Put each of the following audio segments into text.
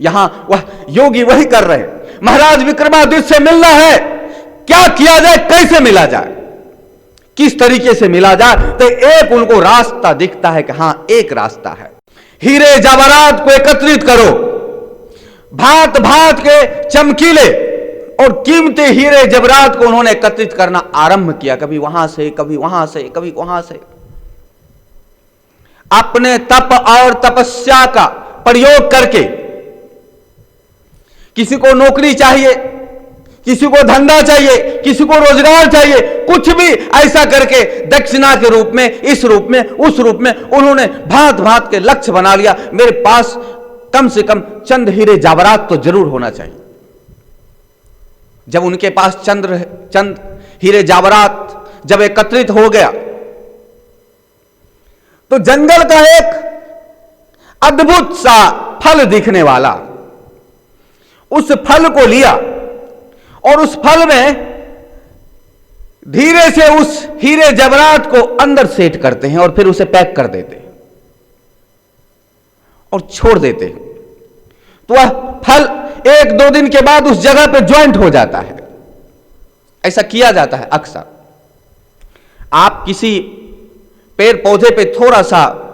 यहां वह योगी वही कर रहे हैं। महाराज विक्रमादित्य से मिलना है, क्या किया जाए, कैसे मिला जाए, किस तरीके से मिला जाए? तो एक उनको रास्ता दिखता है कि हां एक रास्ता है, हीरे जवाहरात को एकत्रित करो, भांत भांत के चमकीले और कीमती हीरे जवाहरात को उन्होंने एकत्रित करना आरंभ किया, कभी वहां से, कभी वहां से, कभी वहां से। अपने तप और तपस्या का प्रयोग करके, किसी को नौकरी चाहिए, किसी को धंधा चाहिए, किसी को रोजगार चाहिए, कुछ भी ऐसा करके दक्षिणा के रूप में, इस रूप में, उस रूप में उन्होंने भांत भांत के लक्ष्य बना लिया। मेरे पास कम से कम चंद हीरे जवाहरात तो जरूर होना चाहिए। जब उनके पास चंद हीरे जवाहरात जब एकत्रित हो गया, तो जंगल का एक अद्भुत सा फल दिखने वाला, उस फल को लिया और उस फल में धीरे से उस हीरे जवाहरात को अंदर सेट करते हैं और फिर उसे पैक कर देते हैं और छोड़ देते हैं। तो वह फल 1-2 दिन के बाद उस जगह पे ज्वाइंट हो जाता है। ऐसा किया जाता है अक्सर। आप किसी पेड़ पौधे पे थोड़ा सा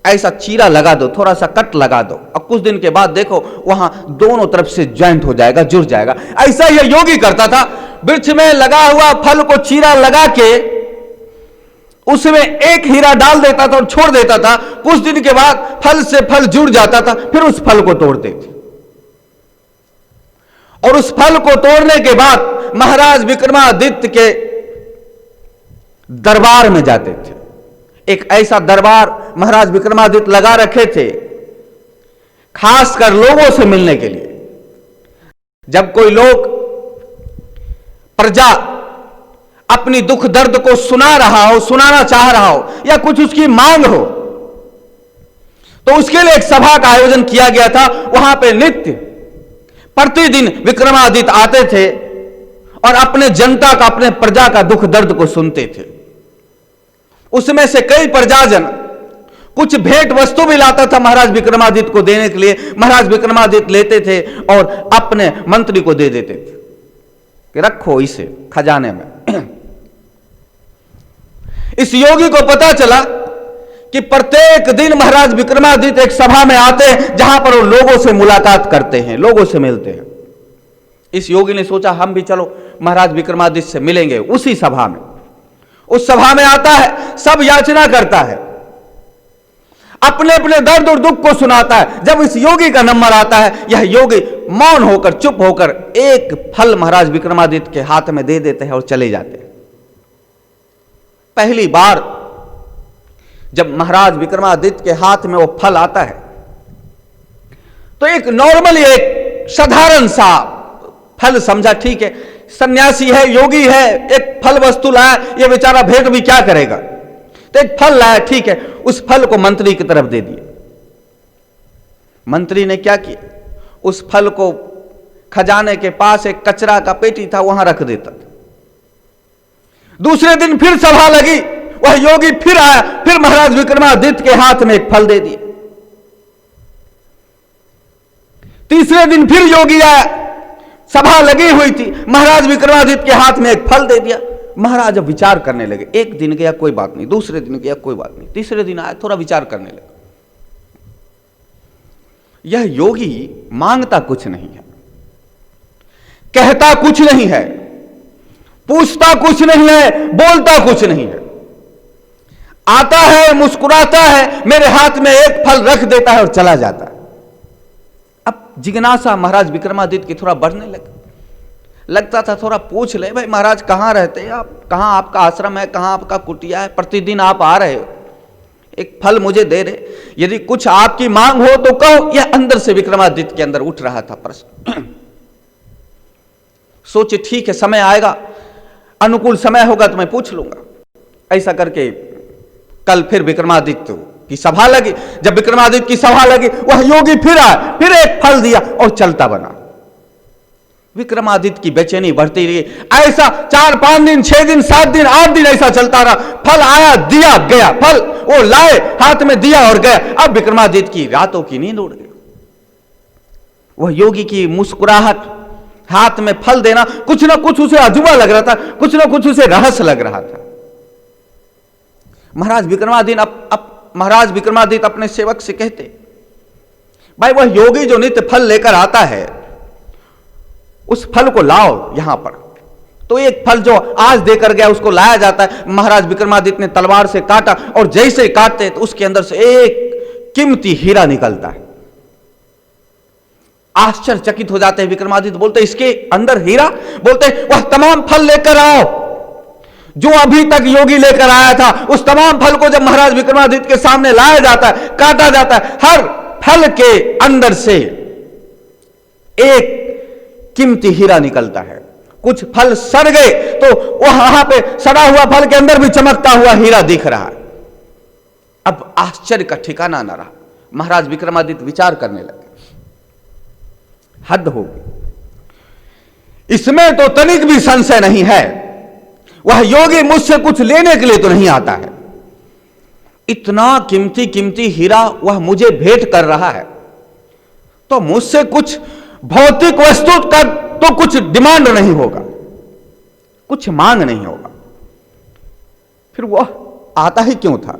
ऐसा चीरा लगा दो, थोड़ा सा कट लगा दो, और कुछ दिन के बाद देखो वहां दोनों तरफ से ज्वाइंट हो जाएगा, जुड़ जाएगा। ऐसा यह योगी करता था। वृक्ष में लगा हुआ फल को चीरा लगा के उसमें एक हीरा डाल देता था और छोड़ देता था। कुछ दिन के बाद फल से फल जुड़ जाता था, फिर उस फल को तोड़ते थे और उस फल को तोड़ने के बाद महाराज विक्रमादित्य के दरबार में जाते थे। एक ऐसा दरबार महाराज विक्रमादित्य लगा रखे थे खासकर लोगों से मिलने के लिए। जब कोई लोग, प्रजा अपनी दुख दर्द को सुना रहा हो, सुनाना चाह रहा हो, या कुछ उसकी मांग हो, तो उसके लिए एक सभा का आयोजन किया गया था। वहां पे नित्य प्रतिदिन विक्रमादित्य आते थे और अपने जनता का, अपने प्रजा का दुख दर्द को सुनते थे। उसमें से कई प्रजाजन कुछ भेंट वस्तु भी लाता था महाराज विक्रमादित्य को देने के लिए। महाराज विक्रमादित्य लेते थे और अपने मंत्री को दे देते थे कि रखो इसे खजाने में। इस योगी को पता चला कि प्रत्येक दिन महाराज विक्रमादित्य एक सभा में आते हैं जहां पर वो लोगों से मुलाकात करते हैं, लोगों से मिलते हैं। इस योगी ने सोचा हम भी चलो महाराज विक्रमादित्य से मिलेंगे। उसी सभा में, उस सभा में आता है, सब याचना करता है, अपने अपने दर्द और दुख को सुनाता है। जब इस योगी का नंबर आता है, यह योगी मौन होकर, चुप होकर एक फल महाराज विक्रमादित्य के हाथ में दे देते हैं और चले जाते हैं। पहली बार जब महाराज विक्रमादित्य के हाथ में वो फल आता है, तो एक नॉर्मली, एक साधारण सा फल समझा, ठीक है सन्यासी है, योगी है, एक फल वस्तु लाया, ये बेचारा भेंट भी क्या करेगा, तो एक फल लाया, ठीक है। उस फल को मंत्री की तरफ दे दिया। मंत्री ने क्या किया, उस फल को खजाने के पास एक कचरा का पेटी था, वहां रख देता था। दूसरे दिन फिर सभा लगी, वह योगी फिर आया, फिर महाराज विक्रमादित्य के हाथ में एक फल दे दिया। तीसरे दिन फिर योगी आया, सभा लगी हुई थी, महाराज विक्रमादित्य के हाथ में एक फल दे दिया। महाराज अब विचार करने लगे। एक दिन गया कोई बात नहीं, दूसरे दिन गया कोई बात नहीं, तीसरे दिन आया, थोड़ा विचार करने लगे। यह योगी मांगता कुछ नहीं है, कहता कुछ नहीं है, पूछता कुछ नहीं है, बोलता कुछ नहीं है। आता है, मुस्कुराता है, मेरे हाथ में एक फल रख देता है और चला जाता है। अब जिज्ञासा महाराज विक्रमादित्य की थोड़ा बढ़ने लगता था, थोड़ा पूछ ले भाई महाराज कहां रहते हैं आप, कहां आपका आश्रम है, कहां आपका कुटिया है, प्रतिदिन आप आ रहे हो, एक फल मुझे दे रहे, यदि कुछ आपकी मांग हो तो कहो। यह अंदर से विक्रमादित्य के अंदर उठ रहा था प्रश्न। सोचे ठीक है, समय आएगा, अनुकूल समय होगा तो मैं पूछ लूंगा। ऐसा करके कल फिर विक्रमादित्य की सभा लगी। जब विक्रमादित्य की सभा लगी, वह योगी फिर आया, फिर एक फल दिया और चलता बना। विक्रमादित्य की बेचैनी बढ़ती रही। ऐसा 4-5 दिन, 6 दिन, 7 दिन, 8 दिन ऐसा चलता रहा। फल आया, दिया, गया, फल वो लाए, हाथ में दिया और गया। अब विक्रमादित्य की रातों की नींद उड़ गई। वह योगी की मुस्कुराहट, हाथ में फल देना, कुछ ना कुछ उसे अजूबा लग रहा था, कुछ ना कुछ उसे रहस्य लग रहा था। महाराज विक्रमादित्य अपने सेवक से कहते, भाई वह योगी जो नित्य फल लेकर आता है, उस फल को लाओ यहां पर। तो एक फल जो आज देकर गया उसको लाया जाता है। महाराज विक्रमादित्य ने तलवार से काटा और जैसे ही काटते तो उसके अंदर से एक कीमती हीरा निकलता है। आश्चर्यचकित हो जाते हैं विक्रमादित्य, बोलते इसके अंदर हीरा? बोलते वह तमाम फल लेकर आओ जो अभी तक योगी लेकर आया था। उस तमाम फल को जब महाराज विक्रमादित्य के सामने लाया जाता है, काटा जाता है, हर फल के अंदर से एक कीमती हीरा निकलता है। कुछ फल सड़ गए तो वहां पे सड़ा हुआ फल के अंदर भी चमकता हुआ हीरा दिख रहा है। अब आश्चर्य का ठिकाना न रहा। महाराज विक्रमादित्य विचार करने लगे, हद होगी, इसमें तो तनिक भी संशय नहीं है, वह योगी मुझसे कुछ लेने के लिए तो नहीं आता है। इतना कीमती कीमती हीरा वह मुझे भेंट कर रहा है, तो मुझसे कुछ भौतिक वस्तु का तो कुछ डिमांड नहीं होगा, कुछ मांग नहीं होगा। फिर वह आता ही क्यों था?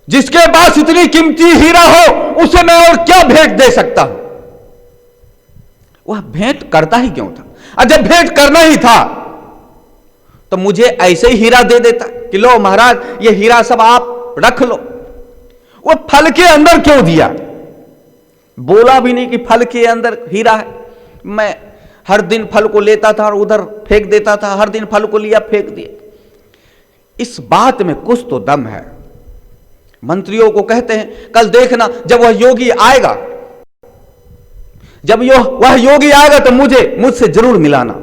जिसके पास इतनी कीमती हीरा हो उसे मैं और क्या भेंट दे सकता हूं? वह भेंट करता ही क्यों था? और जब भेंट करना ही था तो मुझे ऐसे ही हीरा दे देता कि लो महाराज ये हीरा सब आप रख लो। वो फल के अंदर क्यों दिया? बोला भी नहीं कि फल के अंदर हीरा है। मैं हर दिन फल को लेता था और उधर फेंक देता था, हर दिन फल को लिया फेंक दिया। इस बात में कुछ तो दम है। मंत्रियों को कहते हैं कल देखना जब वह योगी आएगा, जब वह योगी आएगा तो मुझसे जरूर मिलाना।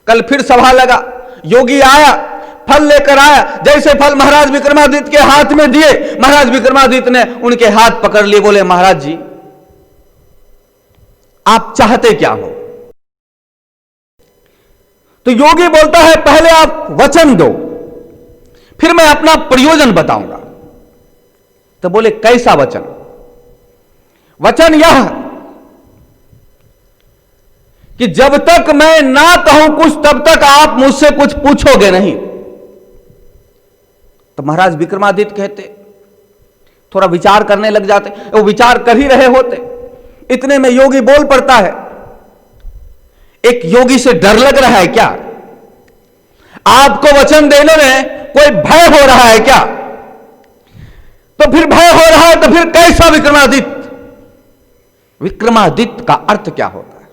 कल फिर सभा लगा, योगी आया, फल लेकर आया। जैसे फल महाराज विक्रमादित्य के हाथ में दिए, महाराज विक्रमादित्य ने उनके हाथ पकड़ लिए, बोले महाराज जी आप चाहते क्या हो? तो योगी बोलता है पहले आप वचन दो, फिर मैं अपना प्रयोजन बताऊंगा। तो बोले कैसा वचन? वचन यह कि जब तक मैं ना कहूं कुछ तब तक आप मुझसे कुछ पूछोगे नहीं। तो महाराज विक्रमादित्य कहते, थोड़ा विचार करने लग जाते। वो विचार कर ही रहे होते, इतने में योगी बोल पड़ता है। एक योगी से डर लग रहा है क्या? आपको वचन देने में कोई भय हो रहा है क्या? तो फिर भय हो रहा है तो फिर कैसा विक्रमादित्य? विक्रमादित्य का अर्थ क्या होता है?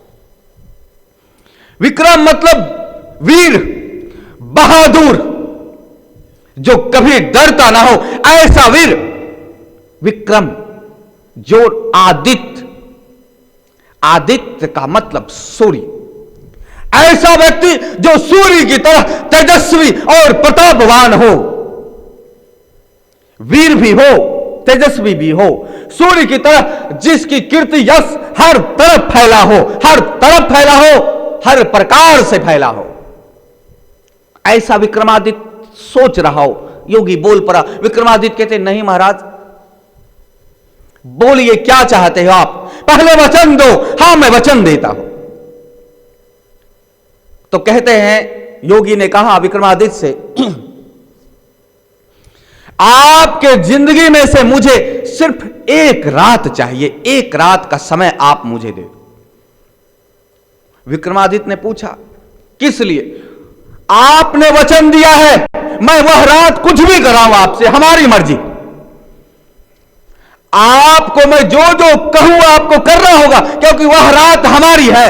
विक्रम मतलब वीर, बहादुर, जो कभी डरता ना हो, ऐसा वीर विक्रम। जो आदित्य का मतलब सूर्य, ऐसा व्यक्ति जो सूर्य की तरह तेजस्वी और प्रतापवान हो, वीर भी हो, तेजस्वी भी हो, सूर्य की तरह जिसकी कीर्ति यश हर तरफ फैला हो, हर तरफ फैला हो, हर प्रकार से फैला हो, ऐसा विक्रमादित्य सोच रहा हो। योगी बोल पड़ा। विक्रमादित्य कहते नहीं महाराज, बोलिए क्या चाहते हो आप? पहले वचन दो। हां मैं वचन देता हूं। तो कहते हैं, योगी ने कहा विक्रमादित्य से, आपके जिंदगी में से मुझे सिर्फ एक रात चाहिए, एक रात का समय आप मुझे दे दो। विक्रमादित्य ने पूछा किस लिए? आपने वचन दिया है, मैं वह रात कुछ भी कराऊं आपसे, हमारी मर्जी। आपको मैं जो जो कहूं आपको करना होगा, क्योंकि वह रात हमारी है,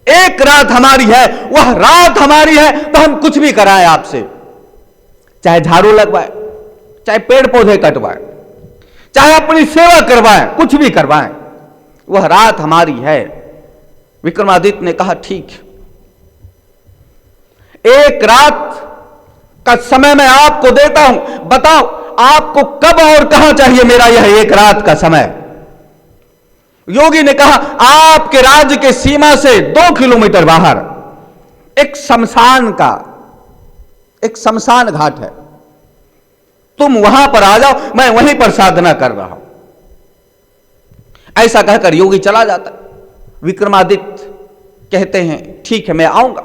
एक रात हमारी है, वह रात हमारी है, तो हम कुछ भी कराएं आपसे। चाहे झाड़ू लगवाए, चाहे पेड़ पौधे कटवाए, चाहे अपनी सेवा करवाएं, कुछ भी करवाएं, वह रात हमारी है। विक्रमादित्य ने कहा ठीक, एक रात का समय मैं आपको देता हूं, बताओ आपको कब और कहां चाहिए मेरा यह एक रात का समय? योगी ने कहा आपके राज्य के सीमा से 2 किलोमीटर बाहर एक शमशान घाट है, तुम वहां पर आ जाओ, मैं वहीं पर साधना कर रहा हूं। ऐसा कहकर योगी चला जाता। विक्रमादित्य कहते हैं ठीक है मैं आऊंगा।